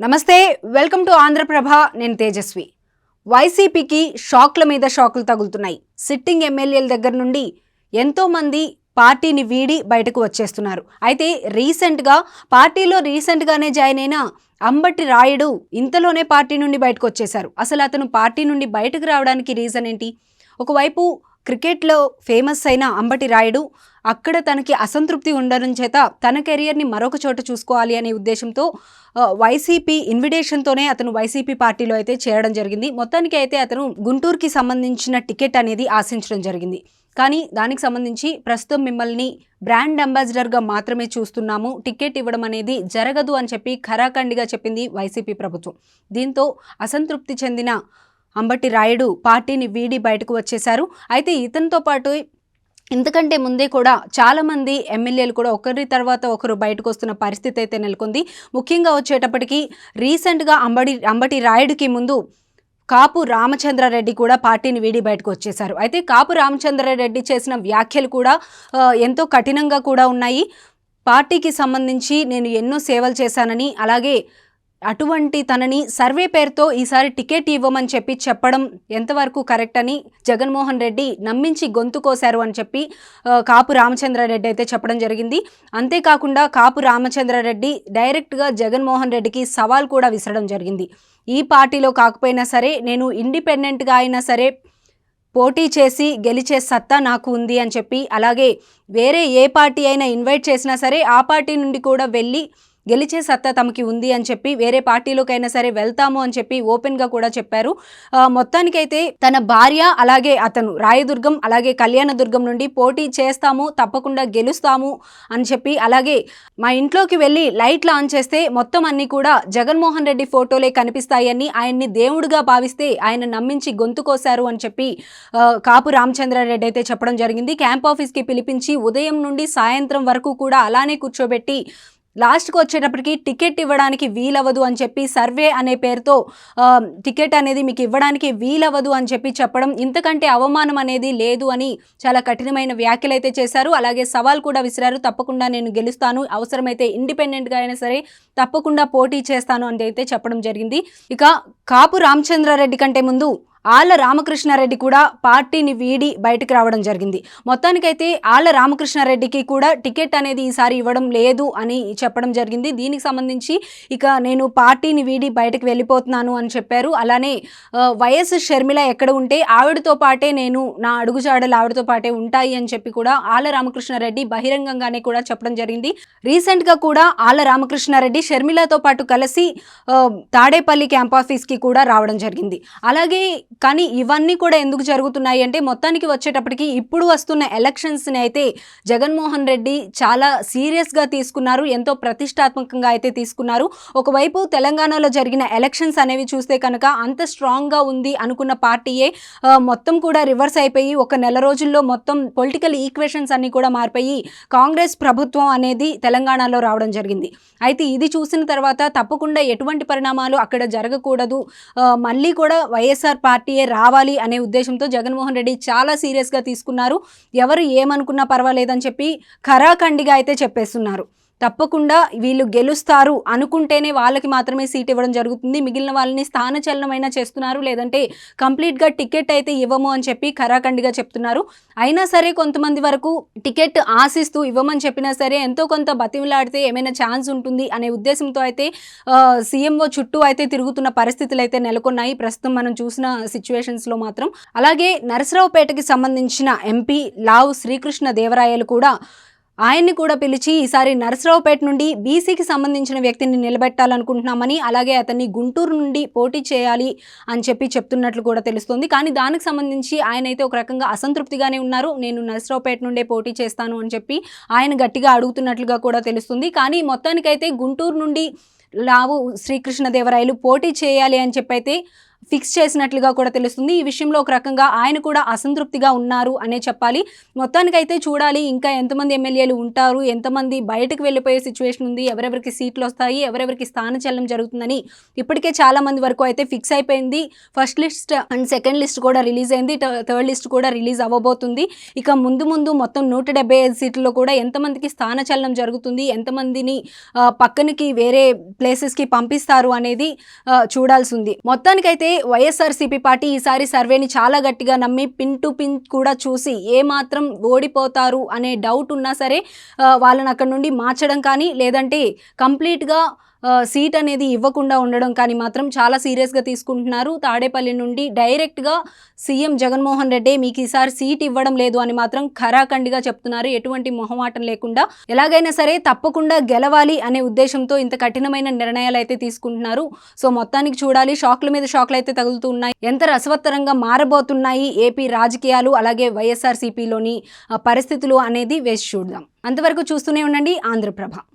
నమస్తే, welcome to Andhraprabha. నేను తేజస్వి. వైసీపీకి షాక్ల మీద షాకులు తగులుతున్నాయి. సిట్టింగ్ ఎమ్మెల్యేల దగ్గర నుండి ఎంతో మంది పార్టీని వీడి బయటకు వచ్చేస్తున్నారు. అయితే పార్టీలో రీసెంట్గానే జాయిన్ అయిన అంబటి రాయుడు ఇంతలోనే పార్టీ నుండి బయటకు వచ్చేశారు. అసలు అతను పార్టీ నుండి బయటకు రావడానికి రీజన్ ఏంటి? ఒకవైపు క్రికెట్లో ఫేమస్ అయిన అంబటి రాయుడు అక్కడ తనకి అసంతృప్తి ఉండడం చేత తన కెరియర్ని మరొక చోట చూసుకోవాలి అనే ఉద్దేశంతో వైసీపీ ఇన్విటేషన్తోనే అతను వైసీపీ పార్టీలో అయితే చేరడం జరిగింది. మొత్తానికి అయితే అతను గుంటూరుకి సంబంధించిన టికెట్ అనేది ఆశించడం జరిగింది. కానీ దానికి సంబంధించి ప్రస్తుతం మిమ్మల్ని బ్రాండ్ అంబాసిడర్గా మాత్రమే చూస్తున్నాము, టికెట్ ఇవ్వడం అనేది జరగదు అని చెప్పి ఖరాఖండిగా చెప్పింది వైసీపీ ప్రభుత్వం. దీంతో అసంతృప్తి చెందిన అంబటి రాయుడు పార్టీని వీడి బయటకు వచ్చేశారు. అయితే ఇతనితో పాటు ఇంతకంటే ముందే కూడా చాలామంది ఎమ్మెల్యేలు కూడా ఒకరి తర్వాత ఒకరు బయటకు వస్తున్న పరిస్థితి అయితే నెలకొంది. ముఖ్యంగా వచ్చేటప్పటికి రీసెంట్గా అంబటి రాయుడికి ముందు కాపు రామచంద్రారెడ్డి కూడా పార్టీని వీడి బయటకు వచ్చేశారు. అయితే కాపు రామచంద్రారెడ్డి చేసిన వ్యాఖ్యలు కూడా ఎంతో కఠినంగా కూడా ఉన్నాయి. పార్టీకి సంబంధించి నేను ఎన్నో సేవలు చేశానని, అలాగే అటువంటి తనని సర్వే పేరుతో ఈసారి టికెట్ ఇవ్వమని చెప్పడం ఎంతవరకు కరెక్ట్ అని జగన్మోహన్ రెడ్డి నమ్మించి గొంతు కోశారు అని చెప్పి కాపు రామచంద్రారెడ్డి అయితే చెప్పడం జరిగింది. అంతేకాకుండా కాపు రామచంద్రారెడ్డి డైరెక్ట్గా జగన్మోహన్ రెడ్డికి సవాల్ కూడా విసరడం జరిగింది. ఈ పార్టీలో కాకపోయినా సరే నేను ఇండిపెండెంట్గా అయినా సరే పోటీ చేసి గెలిచే సత్తా నాకు ఉంది అని చెప్పి, అలాగే వేరే ఏ పార్టీ అయినా ఇన్వైట్ చేసినా సరే ఆ పార్టీ నుండి కూడా వెళ్ళి గెలిచే సత్తా తమకి ఉంది అని చెప్పి, వేరే పార్టీలోకైనా సరే వెళ్తాము అని చెప్పి ఓపెన్గా కూడా చెప్పారు. మొత్తానికైతే తన భార్య అలాగే అతను రాయదుర్గం అలాగే కళ్యాణదుర్గం నుండి పోటీ చేస్తాము, తప్పకుండా గెలుస్తాము అని చెప్పి, అలాగే మా ఇంట్లోకి వెళ్ళి లైట్లు ఆన్ చేస్తే మొత్తం అన్నీ కూడా జగన్మోహన్ రెడ్డి ఫోటోలే కనిపిస్తాయని, ఆయన్ని దేవుడిగా భావిస్తే ఆయన నమ్మించి గొంతు కోశారు అని చెప్పి కాపు రామచంద్రారెడ్డి అయితే చెప్పడం జరిగింది. క్యాంప్ ఆఫీస్కి పిలిపించి ఉదయం నుండి సాయంత్రం వరకు కూడా అలానే కూర్చోబెట్టి లాస్ట్కి వచ్చేటప్పటికి టికెట్ ఇవ్వడానికి వీలవ్వదు అని చెప్పి, సర్వే అనే పేరుతో టికెట్ అనేది మీకు ఇవ్వడానికి వీలవ్వదు అని చెప్పి చెప్పడం, ఇంతకంటే అవమానం అనేది లేదు అని చాలా కఠినమైన వ్యాఖ్యలు అయితే చేశారు. అలాగే సవాల్ కూడా విసిరారు. తప్పకుండా నేను గెలుస్తాను, అవసరమైతే ఇండిపెండెంట్గా అయినా సరే తప్పకుండా పోటీ చేస్తాను అని అయితే చెప్పడం జరిగింది. ఇక కాపు రామచంద్రారెడ్డి కంటే ముందు ఆళ్ల రామకృష్ణారెడ్డి కూడా పార్టీని వీడి బయటకు రావడం జరిగింది. మొత్తానికైతే ఆళ్ల రామకృష్ణారెడ్డికి కూడా టికెట్ అనేది ఈసారి ఇవ్వడం లేదు అని చెప్పడం జరిగింది. దీనికి సంబంధించి ఇక నేను పార్టీని వీడి బయటకు వెళ్ళిపోతున్నాను అని చెప్పారు. అలానే వైఎస్ షర్మిల ఎక్కడ ఉంటే ఆవిడతో పాటే నేను, నా అడుగుజాడలు ఆవిడతో పాటే ఉంటాయి అని చెప్పి కూడా ఆళ్ల రామకృష్ణారెడ్డి బహిరంగంగానే కూడా చెప్పడం జరిగింది. రీసెంట్గా కూడా ఆళ్ల రామకృష్ణారెడ్డి షర్మిలతో పాటు కలిసి తాడేపల్లి క్యాంప్ ఆఫీస్కి కూడా రావడం జరిగింది. అలాగే కానీ ఇవన్నీ కూడా ఎందుకు జరుగుతున్నాయి అంటే, మొత్తానికి వచ్చేటప్పటికి ఇప్పుడు వస్తున్న ఎలక్షన్స్ని అయితే జగన్మోహన్ రెడ్డి చాలా సీరియస్గా తీసుకున్నారు, ఎంతో ప్రతిష్టాత్మకంగా అయితే తీసుకున్నారు. ఒకవైపు తెలంగాణలో జరిగిన ఎలక్షన్స్ అనేవి చూస్తే కనుక అంత స్ట్రాంగ్గా ఉంది అనుకున్న పార్టీయే మొత్తం కూడా రివర్స్ అయిపోయి ఒక నెల రోజుల్లో మొత్తం పొలిటికల్ ఈక్వేషన్స్ అన్నీ కూడా మారిపోయి కాంగ్రెస్ ప్రభుత్వం అనేది తెలంగాణలో రావడం జరిగింది. అయితే ఇది చూసిన తర్వాత తప్పకుండా ఎటువంటి పరిణామాలు అక్కడ జరగకూడదు, మళ్ళీ కూడా వైఎస్ఆర్ పార్టీయే రావాలి అనే ఉద్దేశంతో జగన్మోహన్ రెడ్డి చాలా సీరియస్గా తీసుకున్నారు. ఎవరు ఏమనుకున్నా పర్వాలేదని చెప్పి ఖరాఖండిగా అయితే చెప్పేస్తున్నారు. తప్పకుండా వీళ్ళు గెలుస్తారు అనుకుంటేనే వాళ్ళకి మాత్రమే సీట్ ఇవ్వడం జరుగుతుంది, మిగిలిన వాళ్ళని స్థానచలనమైనా చేస్తున్నారు, లేదంటే కంప్లీట్గా టికెట్ అయితే ఇవ్వము అని చెప్పి ఖరాఖండిగా చెప్తున్నారు. అయినా సరే కొంతమంది వరకు టికెట్ ఆశిస్తూ ఇవ్వమని చెప్పినా సరే ఎంతో కొంత బతిమిలాడితే ఏమైనా ఛాన్స్ ఉంటుంది అనే ఉద్దేశంతో అయితే సీఎంఓ చుట్టూ అయితే తిరుగుతున్న పరిస్థితులు అయితే నెలకొన్నాయి ప్రస్తుతం మనం చూసిన సిచ్యువేషన్స్లో మాత్రం. అలాగే నరసరావుపేటకి సంబంధించిన ఎంపీ లావు శ్రీకృష్ణ దేవరాయలు కూడా ఆయన్ని కూడా పిలిచి ఈసారి నరసరావుపేట నుండి బీసీకి సంబంధించిన వ్యక్తిని నిలబెట్టాలనుకుంటున్నామని, అలాగే అతన్ని గుంటూరు నుండి పోటీ చేయాలి అని చెప్పి చెప్తున్నట్లు కూడా తెలుస్తుంది. కానీ దానికి సంబంధించి ఆయన అయితే ఒక రకంగా అసంతృప్తిగానే ఉన్నారు. నేను నరసరావుపేట నుండే పోటీ చేస్తాను అని చెప్పి ఆయన గట్టిగా అడుగుతున్నట్లుగా కూడా తెలుస్తుంది. కానీ మొత్తానికైతే గుంటూరు నుండి లావు శ్రీకృష్ణదేవరాయలు పోటీ చేయాలి అని చెప్పి అయితే ఫిక్స్ చేసినట్లుగా కూడా తెలుస్తుంది. ఈ విషయంలో ఒక రకంగా ఆయన కూడా అసంతృప్తిగా ఉన్నారు అనే చెప్పాలి. మొత్తానికైతే చూడాలి ఇంకా ఎంతమంది ఎమ్మెల్యేలు ఉంటారు, ఎంతమంది బయటకు వెళ్ళిపోయే సిచ్యువేషన్ ఉంది, ఎవరెవరికి సీట్లు వస్తాయి, ఎవరెవరికి స్థానచలనం జరుగుతుందని ఇప్పటికే చాలా మంది వరకు అయితే ఫిక్స్ అయిపోయింది. First list and second list కూడా రిలీజ్ అయింది, థర్డ్ లిస్ట్ కూడా రిలీజ్ అవ్వబోతుంది. ఇక ముందు మొత్తం 175 సీట్లలో కూడా ఎంతమందికి స్థానచలనం జరుగుతుంది, ఎంతమందిని పక్కనకి వేరే ప్లేసెస్కి పంపిస్తారు అనేది చూడాల్సి ఉంది. మొత్తానికైతే వైఎస్ఆర్సీపీ పార్టీ ఈసారి సర్వేని చాలా గట్టిగా నమ్మి పిన్ టు పిన్ కూడా చూసి ఏ మాత్రం ఓడిపోతారు అనే డౌట్ ఉన్నా సరే వాళ్ళని అక్కడ నుండి మార్చడం కానీ లేదంటే కంప్లీట్గా సీట్ అనేది ఇవ్వకుండా ఉండడం కానీ మాత్రం చాలా సీరియస్గా తీసుకుంటున్నారు. తాడేపల్లి నుండి డైరెక్ట్గా సీఎం జగన్మోహన్ రెడ్డి మీకు ఈసారి సీట్ ఇవ్వడం లేదు అని మాత్రం ఖరాఖండిగా చెప్తున్నారు, ఎటువంటి మొహమాటం లేకుండా. ఎలాగైనా సరే తప్పకుండా గెలవాలి అనే ఉద్దేశంతో ఇంత కఠినమైన నిర్ణయాలు అయితే తీసుకుంటున్నారు. సో మొత్తానికి చూడాలి, షాక్ల మీద షాక్లు అయితే తగులుతూ ఉన్నాయి. ఎంత రసవత్తరంగా మారబోతున్నాయి ఏపీ రాజకీయాలు అలాగే వైఎస్ఆర్సీపీలోని పరిస్థితులు అనేది వేసి చూద్దాం. అంతవరకు చూస్తూనే ఉండండి ఆంధ్రప్రభ.